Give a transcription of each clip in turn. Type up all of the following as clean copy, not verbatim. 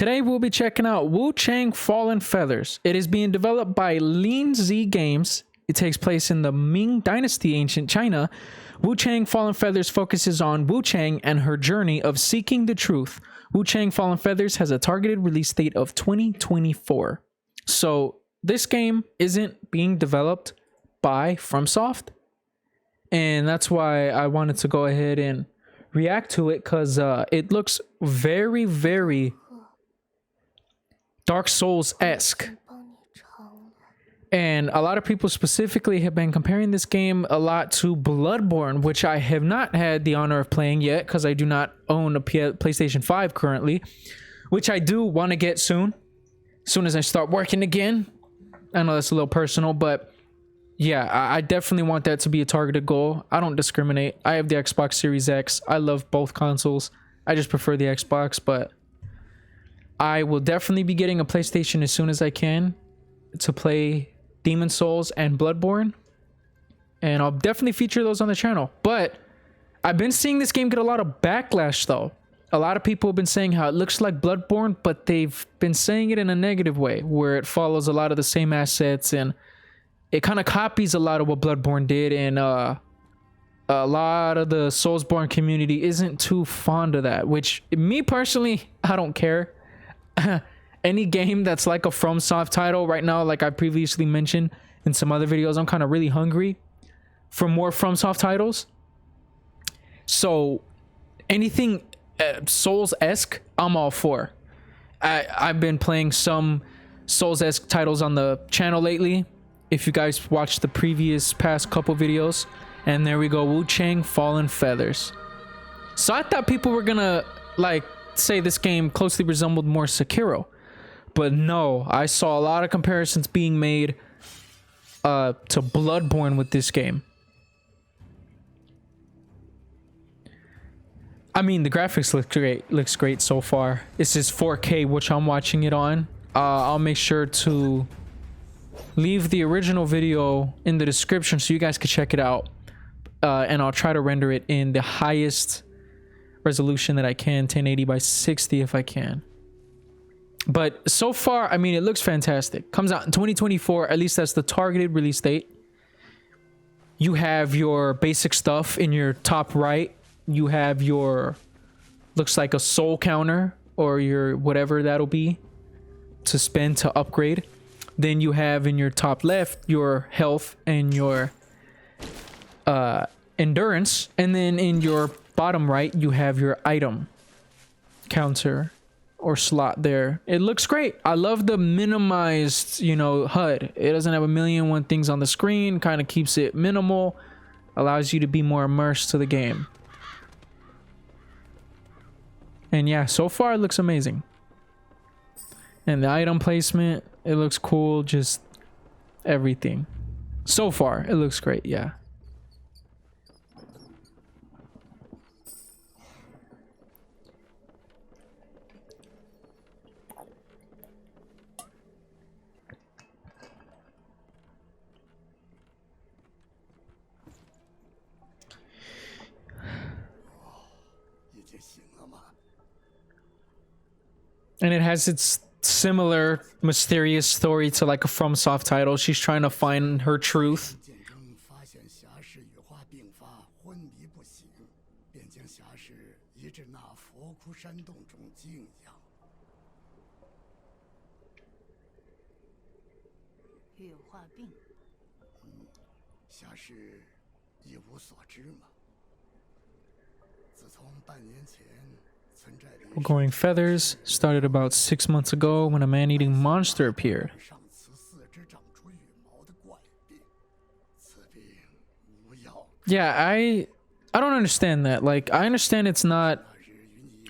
today we'll be checking out Wuchang Fallen Feathers. It is being developed by Lin Z Games. It takes place in the Ming Dynasty, ancient China. Wuchang Fallen Feathers focuses on Wuchang and her journey of seeking the truth. Wuchang Fallen Feathers has a targeted release date of 2024. So this game isn't being developed by FromSoft, and that's why I wanted to go ahead and react to it, because it looks very, very Dark Souls-esque. And a lot of people specifically have been comparing this game a lot to Bloodborne, which I have not had the honor of playing yet because I do not own a PlayStation 5 currently, which I do want to get soon as I start working again. I know that's a little personal, but yeah, I definitely want that to be a targeted goal. I don't discriminate. I have the Xbox Series X. I love both consoles. I just prefer the Xbox, but I will definitely be getting a PlayStation as soon as I can to play Demon Souls and Bloodborne, and I'll definitely feature those on the channel. But I've been seeing this game get a lot of backlash though. A lot of people have been saying how it looks like Bloodborne, but they've been saying it in a negative way, where it follows a lot of the same assets and it kind of copies a lot of what Bloodborne did, and a lot of the Soulsborne community isn't too fond of that, which me personally, I don't care. Any game that's like a FromSoft title right now, like I previously mentioned in some other videos, I'm kind of really hungry for more FromSoft titles. So anything Souls-esque, I'm all for. I've been playing some Souls-esque titles on the channel lately, if you guys watched the past couple videos. And there we go, Wuchang Fallen Feathers. So I thought people were gonna like say this game closely resembled more Sekiro, but no, I saw a lot of comparisons being made to Bloodborne with this game. I mean, the graphics looks great so far. This is 4K, which I'm watching it on. I'll make sure to leave the original video in the description so you guys can check it out, and I'll try to render it in the highest resolution that I can, 1080 by 60 if I can. But so far, I mean, it looks fantastic. Comes out in 2024, at least that's the targeted release date. You have your basic stuff in your top right. You have your, looks like a soul counter, or your whatever that'll be to spend to upgrade. Then you have in your top left your health and your endurance, and then in your bottom right you have your item counter or slot there. It looks great. I love the minimized, HUD. It doesn't have a million and one things on the screen, kind of keeps it minimal, allows you to be more immersed to the game. And yeah, so far it looks amazing. And the item placement, it looks cool, just everything. So far it looks great, yeah. And it has its similar mysterious story to like a FromSoft title. She's trying to find her truth. Going Feathers started about 6 months ago when a man-eating monster appeared. Yeah, I don't understand that. Like, I understand it's not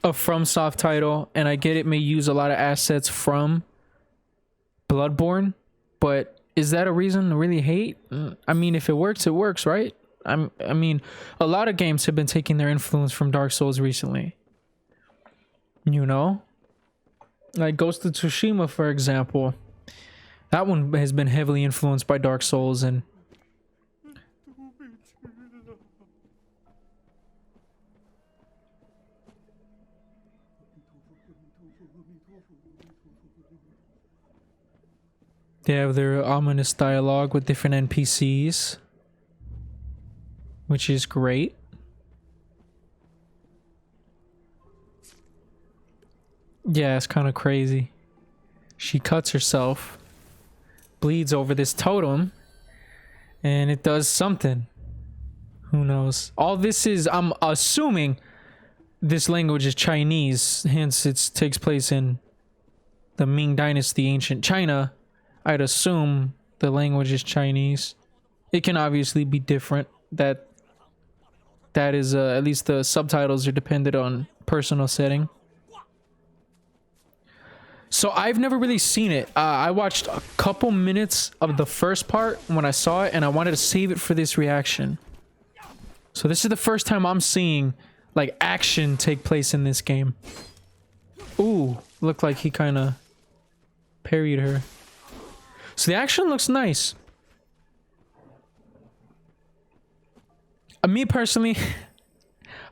a FromSoft title, and I get it may use a lot of assets from Bloodborne, but is that a reason to really hate? I mean, if it works, right? I mean, a lot of games have been taking their influence from Dark Souls recently. Like Ghost of Tsushima, for example. That one has been heavily influenced by Dark Souls, and They have their ominous dialogue with different NPCs, which is great. Yeah, it's kind of crazy. She cuts herself, bleeds over this totem, and it does something. Who knows? All this is, I'm assuming this language is Chinese, hence it takes place in the Ming Dynasty, ancient China. I'd assume the language is Chinese. It can obviously be different. That is, at least the subtitles are dependent on personal setting. So I've never really seen it. I watched a couple minutes of the first part when I saw it, and I wanted to save it for this reaction. So this is the first time I'm seeing like action take place in this game. Ooh, looked like he kind of parried her. So the action looks nice. Me personally,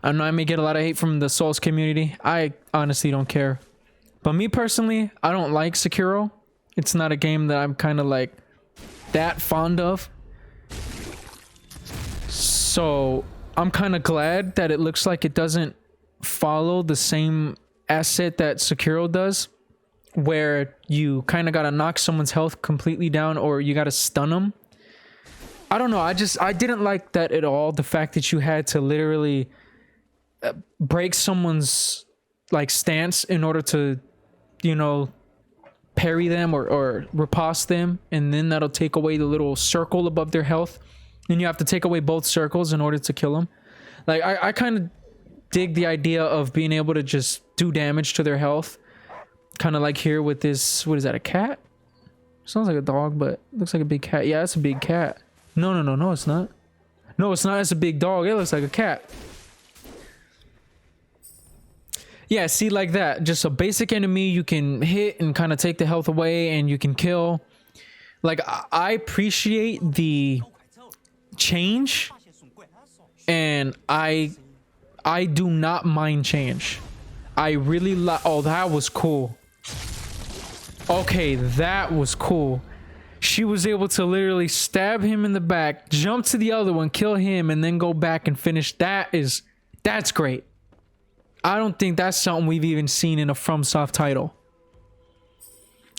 I know I may get a lot of hate from the Souls community. I honestly don't care. But me personally, I don't like Sekiro. It's not a game that I'm kind of like that fond of. So I'm kind of glad that it looks like it doesn't follow the same asset that Sekiro does, where you kind of got to knock someone's health completely down or you got to stun them. I don't know. I didn't like that at all. The fact that you had to literally break someone's like stance in order to, you know, parry them or riposte them, and then that'll take away the little circle above their health. And you have to take away both circles in order to kill them. Like, I kind of dig the idea of being able to just do damage to their health. Kind of like here with this, what is that, a cat? Sounds like a dog, but looks like a big cat. Yeah, it's a big cat. No, it's not. No, it's not. It's a big dog. It looks like a cat. Yeah, see, like that. Just a basic enemy you can hit and kind of take the health away and you can kill. Like, I appreciate the change, and I do not mind change. I really like. Oh, that was cool. Okay, that was cool. She was able to literally stab him in the back, jump to the other one, kill him, and then go back and finish. That's great. I don't think that's something we've even seen in a FromSoft title.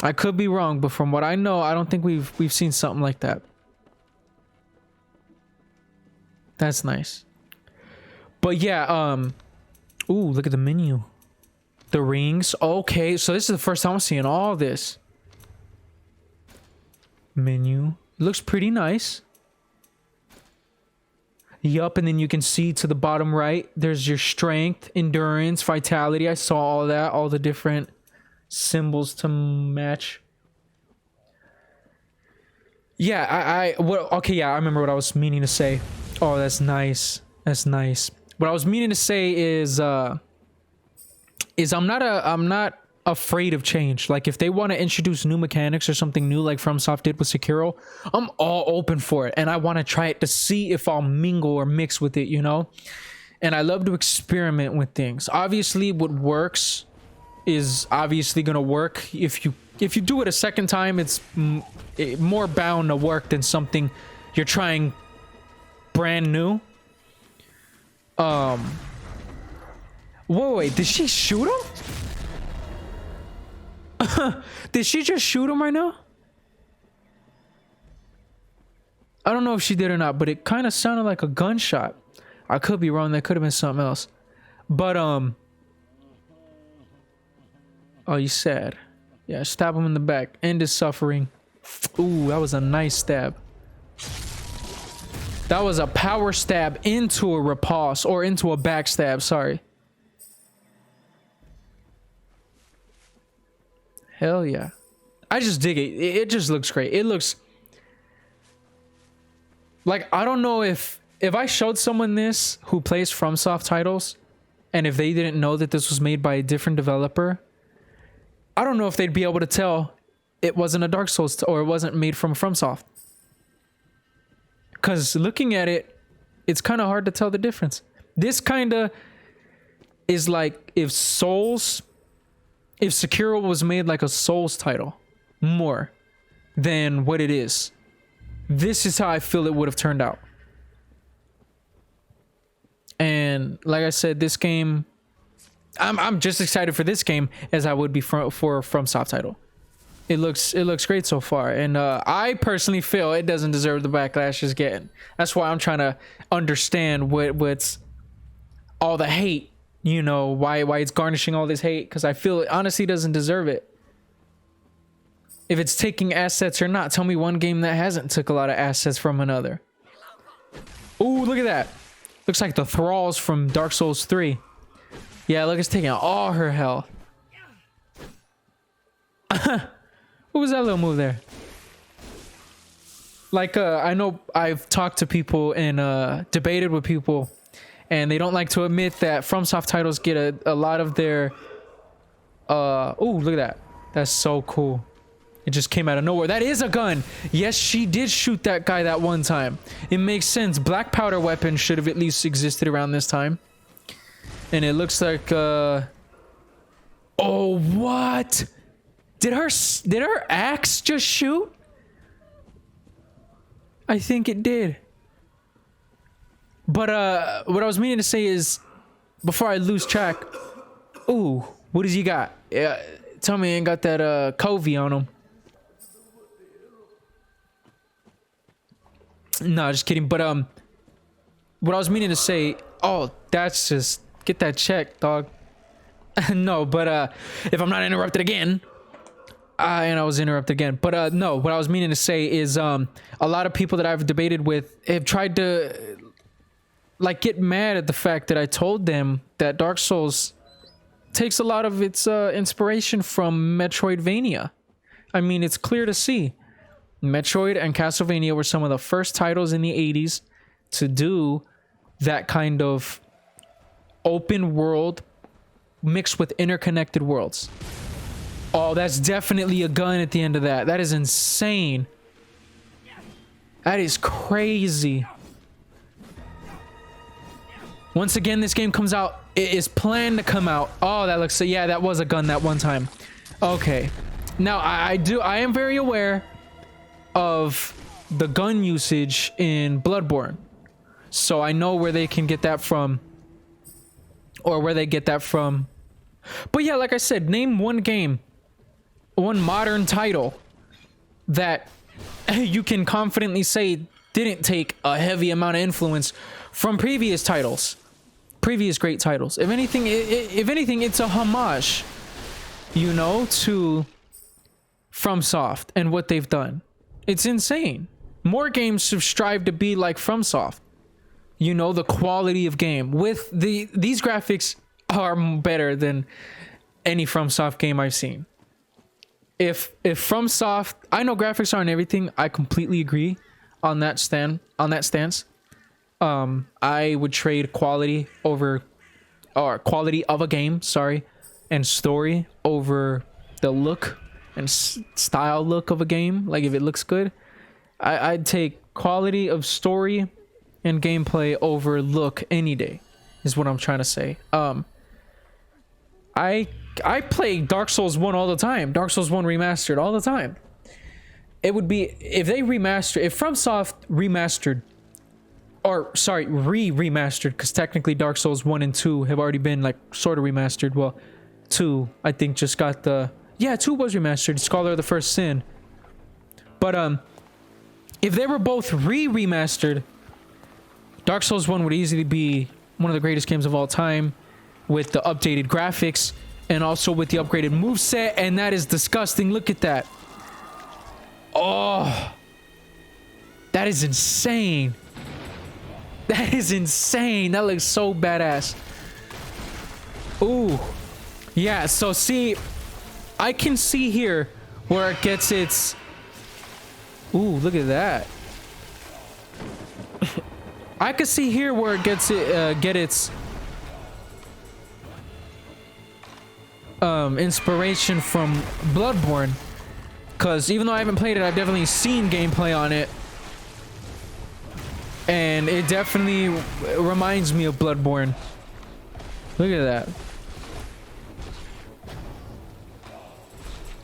I could be wrong, but from what I know, I don't think we've seen something like that. That's nice. But yeah, ooh, look at the menu. The rings. Okay, so this is the first time I'm seeing all this. Menu. Looks pretty nice. Yup, and then you can see to the bottom right, there's your strength, endurance, vitality. I saw all that, all the different symbols to match. Yeah, okay, yeah, I remember what I was meaning to say. Oh, that's nice. That's nice. What I was meaning to say is I'm not afraid of change. Like, if they want to introduce new mechanics or something new like FromSoft did with Sekiro, I'm all open for it, and I want to try it to see if I'll mingle or mix with it, you know. And I love to experiment with things. Obviously, what works is obviously gonna work. If you do it a second time, it's more bound to work than something you're trying brand new. Wait, did she shoot him? Did she just shoot him right now? I don't know if she did or not, but it kind of sounded like a gunshot. I could be wrong. That could have been something else. But oh, he's sad. Yeah, stab him in the back. End his suffering. Ooh, that was a nice stab. That was a power stab into a riposte, or into a backstab, sorry. Hell yeah. I just dig it. It just looks great. It looks like, I don't know if I showed someone this who plays FromSoft titles, and if they didn't know that this was made by a different developer, I don't know if they'd be able to tell it wasn't a Dark Souls or it wasn't made from FromSoft. Because looking at it, it's kind of hard to tell the difference. This kind of is like if Souls if Sekiro was made like a Souls title more than what it is. This is how I feel it would have turned out. And like I said, this game, I'm just excited for this game as I would be for FromSoft title. It looks great so far, and I personally feel it doesn't deserve the backlash it's getting. That's why I'm trying to understand what's all the hate. You know, why it's garnishing all this hate, because I feel it honestly doesn't deserve it. If it's taking assets or not, tell me one game that hasn't took a lot of assets from another. Ooh, look at that. Looks like the thralls from Dark Souls 3. Yeah, look, it's taking all her health. What was that little move there? Like, I know I've talked to people and debated with people, and they don't like to admit that FromSoft titles get a lot of their... Ooh, look at that. That's so cool. It just came out of nowhere. That is a gun. Yes, she did shoot that guy that one time. It makes sense. Black powder weapon should have at least existed around this time. And it looks like... Oh, what? Did her axe just shoot? I think it did. But what I was meaning to say is, before I lose track, ooh, what does he got? Yeah, tell me he ain't got that Covey on him. No, just kidding. But what I was meaning to say, oh, that's just get that checked, dog. No, but if I'm not interrupted again. And I was interrupted again. But no, what I was meaning to say is a lot of people that I've debated with have tried to like get mad at the fact that I told them that Dark Souls takes a lot of its inspiration from Metroidvania. I mean, it's clear to see. Metroid and Castlevania were some of the first titles in the 80s to do that kind of open world mixed with interconnected worlds. Oh, that's definitely a gun at the end of that. That is insane. That is crazy. Once again, this game comes out. It is planned to come out. Oh, that looks... Yeah, that was a gun that one time. Okay. Now, I am very aware of the gun usage in Bloodborne. So I know where they can get that from. Or where they get that from. But yeah, like I said, name one game, one modern title that you can confidently say didn't take a heavy amount of influence from previous titles, previous great titles. If anything, it's a homage, you know, to FromSoft and what they've done. It's insane. More games should strive to be like FromSoft. You know, the quality of game with these graphics are better than any FromSoft game I've seen. If FromSoft, I know graphics aren't everything. I completely agree on that stance. I would trade quality over, or quality of a game, sorry, and story over the look and style look of a game. Like if it looks good, I'd take quality of story and gameplay over look any day, is what I'm trying to say. I play Dark Souls 1 all the time. Dark Souls 1 remastered all the time. It would be, if they remaster, if FromSoft remastered, or sorry, remastered, because technically Dark Souls 1 and 2 have already been like sort of remastered. Well, 2 I think just got the, yeah, 2 was remastered, Scholar of the First Sin. But if they were both remastered, Dark Souls 1 would easily be one of the greatest games of all time, with the updated graphics and also with the upgraded moveset, and that is disgusting. Look at that. Oh, that is insane. That is insane. That looks so badass. Ooh. Yeah, so see, I can see here where it gets its... Ooh, look at that. I can see here where it gets its inspiration from Bloodborne, because even though I haven't played it, I've definitely seen gameplay on it, and it definitely reminds me of Bloodborne. Look at that.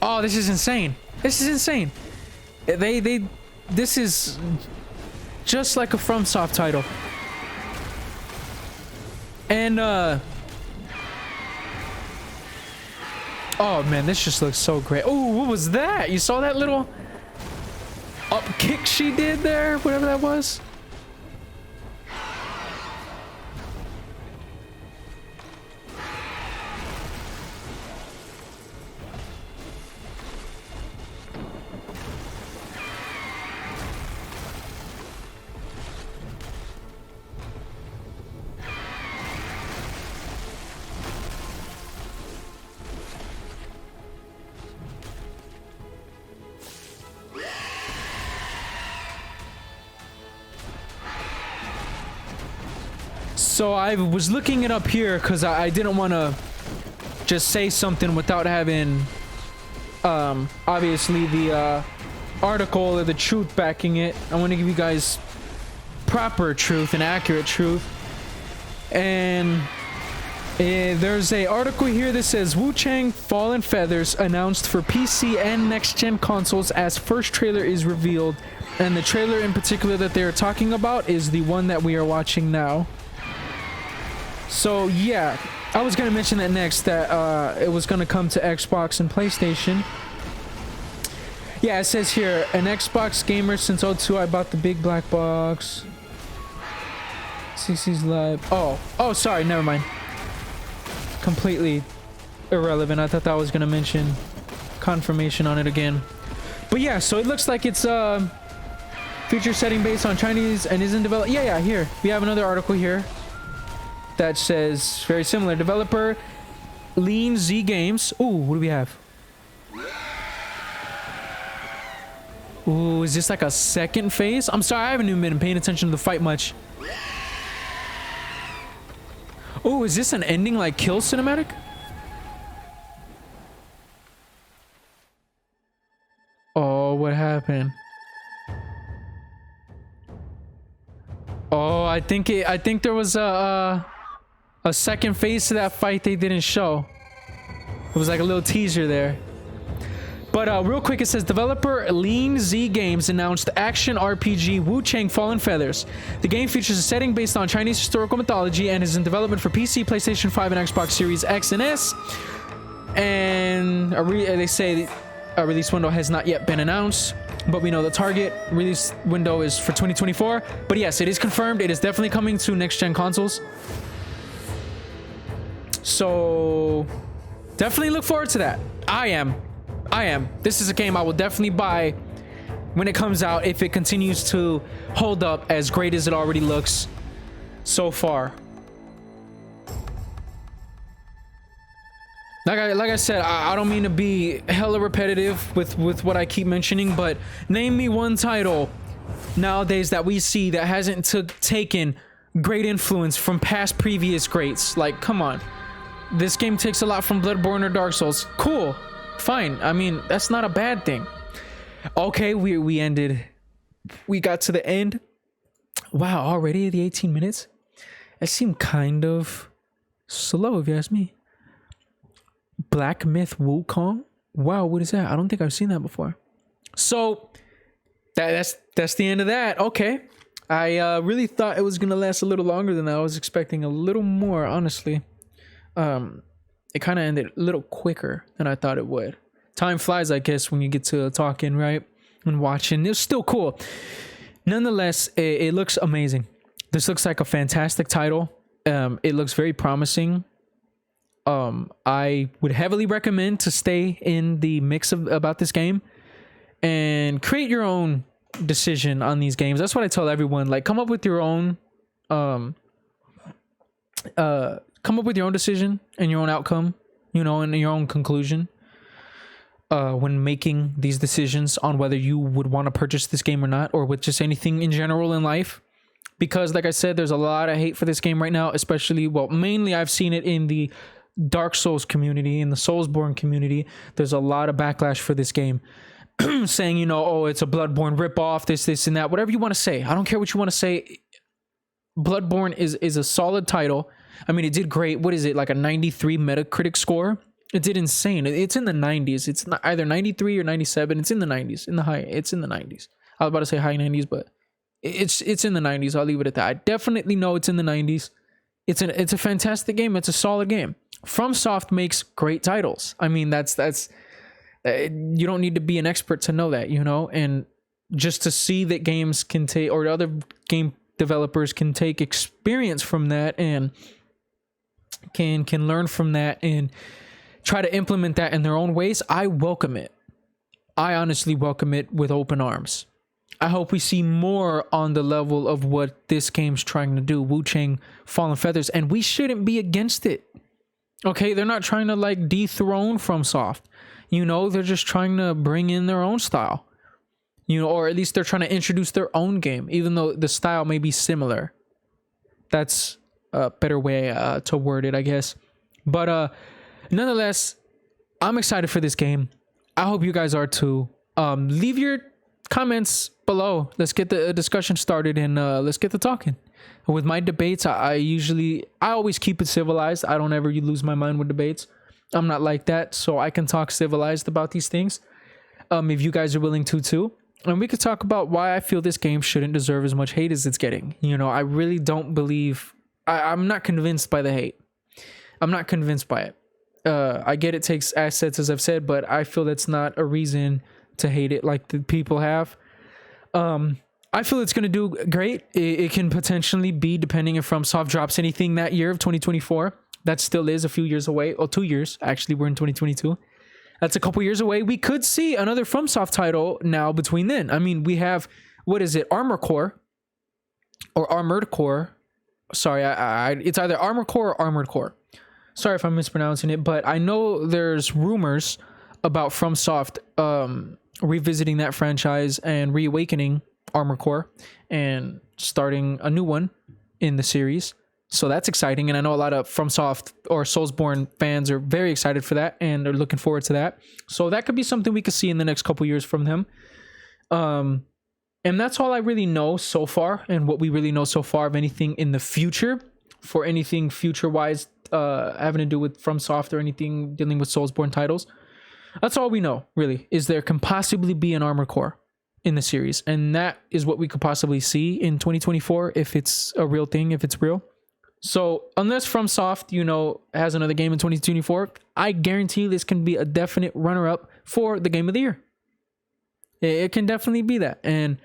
Oh, this is insane. This is insane. This is just like a FromSoft title. And, oh man, this just looks so great. Oh, what was that? You saw that little up kick she did there? Whatever that was. So I was looking it up here because I didn't want to just say something without having obviously the article or the truth backing it. I want to give you guys proper truth and accurate truth. And there's a article here that says Wuchang Fallen Feathers announced for PC and next-gen consoles as first trailer is revealed. And the trailer in particular that they're talking about is the one that we are watching now. So yeah, I was gonna mention that next, that it was gonna come to Xbox and PlayStation. Yeah, it says here, an Xbox gamer since 02. I bought the big black box. CC's live. Oh, sorry, never mind. Completely irrelevant. I thought that was gonna mention confirmation on it again. But yeah, so it looks like it's feature setting based on Chinese and isn't developed. Yeah, here we have another article here that says very similar. Developer Lean Z Games. Ooh, what do we have? Ooh, is this like a second phase? I'm sorry, I haven't even been paying attention to the fight much. Ooh, is this an ending like kill cinematic? Oh, what happened? Oh, I think there was a second phase to that fight they didn't show. It was like a little teaser there. But real quick, it says developer Lean Z Games announced action RPG Wuchang Fallen Feathers. The game features a setting based on Chinese historical mythology and is in development for PC, PlayStation 5, and Xbox Series X and S. And they say a release window has not yet been announced, but we know the target release window is for 2024. But yes, it is confirmed. It is definitely coming to next-gen consoles. So definitely look forward to that. I am. This is a game I will definitely buy when it comes out, if it continues to hold up as great as it already looks so far. Like I said, I don't mean to be hella repetitive with what I keep mentioning, but name me one title nowadays that we see that hasn't taken great influence from past previous greats. Like, come on. This game takes a lot from Bloodborne or Dark Souls. Cool. Fine. I mean, that's not a bad thing. Okay, we ended. We got to the end. Wow, already the 18 minutes? It seemed kind of slow, if you ask me. Black Myth Wuchang? Wow, what is that? I don't think I've seen that before. So, that's the end of that. Okay. I really thought it was going to last a little longer than that. I was expecting a little more, honestly. It kind of ended a little quicker than I thought it would. Time flies, I guess, when you get to talking, right? And watching. It's still cool. Nonetheless, it looks amazing. This looks like a fantastic title. It looks very promising. I would heavily recommend to stay in the mix about this game and create your own decision on these games. That's what I tell everyone. Like, come up with your own decision and your own outcome, you know, and your own conclusion when making these decisions on whether you would want to purchase this game or not, or with just anything in general in life. Because like I said, there's a lot of hate for this game right now, especially, well, mainly I've seen it in the Dark Souls community, in the Soulsborne community. There's a lot of backlash for this game. Saying, you know, oh, it's a Bloodborne ripoff, this and that, whatever you want to say. I don't care what you want to say. Bloodborne is a solid title. I mean, it did great. What is it, like a 93 Metacritic score? It did insane. It's in the 90s. It's not either 93 or 97. It's in the 90s. It's in the 90s. I was about to say high 90s, but it's in the 90s. I'll leave it at that. I definitely know it's in the 90s. It's a fantastic game. It's a solid game. FromSoft makes great titles. I mean, that's you don't need to be an expert to know that, you know, and just to see that games can take, or other game developers can take experience from that and can learn from that and try to implement that in their own ways. I welcome it. I honestly welcome it with open arms. I hope we see more on the level of what this game's trying to do. Wuchang, Fallen Feathers, and we shouldn't be against it. Okay, they're not trying to like dethrone FromSoft. You know, they're just trying to bring in their own style. You know, or at least they're trying to introduce their own game, even though the style may be similar. That's a better way to word it, I guess. But nonetheless, I'm excited for this game. I hope you guys are too. Leave your comments below. Let's get the discussion started and let's get to talking. With my debates, I always keep it civilized. I don't ever lose my mind with debates. I'm not like that, so I can talk civilized about these things. If you guys are willing to too. And we could talk about why I feel this game shouldn't deserve as much hate as it's getting. You know, I really don't believe... I'm not convinced by the hate. I'm not convinced by it. I get it takes assets, as I've said, but I feel that's not a reason to hate it like the people have. I feel it's going to do great. It can potentially be, depending if FromSoft drops anything that year of 2024. That still is a few years away. Oh, 2 years. Actually, we're in 2022. That's a couple years away. We could see another FromSoft title now between then. I mean, we have, what is it? Armor Core or Armored Core. Sorry, it's either Armor Core or Armored Core. Sorry if I'm mispronouncing it, but I know there's rumors about FromSoft revisiting that franchise and reawakening Armor Core and starting a new one in the series. So that's exciting, and I know a lot of FromSoft or Soulsborne fans are very excited for that, and they're looking forward to that. So that could be something we could see in the next couple years from them. And that's all I really know so far, and what we really know so far of anything in the future, for anything future-wise having to do with FromSoft or anything dealing with Soulsborne titles. That's all we know, really, is there can possibly be an Armor Core in the series, and that is what we could possibly see in 2024 if it's a real thing, if it's real. So unless FromSoft, you know, has another game in 2024, I guarantee this can be a definite runner-up for the game of the year. It can definitely be that. And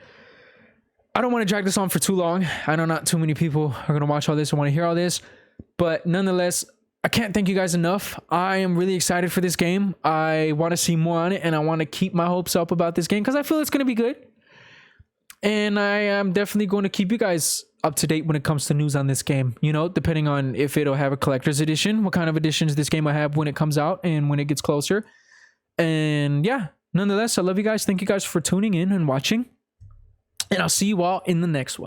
I don't want to drag this on for too long. I know not too many people are going to watch all this and want to hear all this. But nonetheless, I can't thank you guys enough. I am really excited for this game. I want to see more on it, and I want to keep my hopes up about this game because I feel it's going to be good. And I am definitely going to keep you guys up to date when it comes to news on this game, you know, depending on if it'll have a collector's edition, what kind of editions this game will have when it comes out and when it gets closer. And yeah, nonetheless, I love you guys. Thank you guys for tuning in and watching. And I'll see you all in the next one.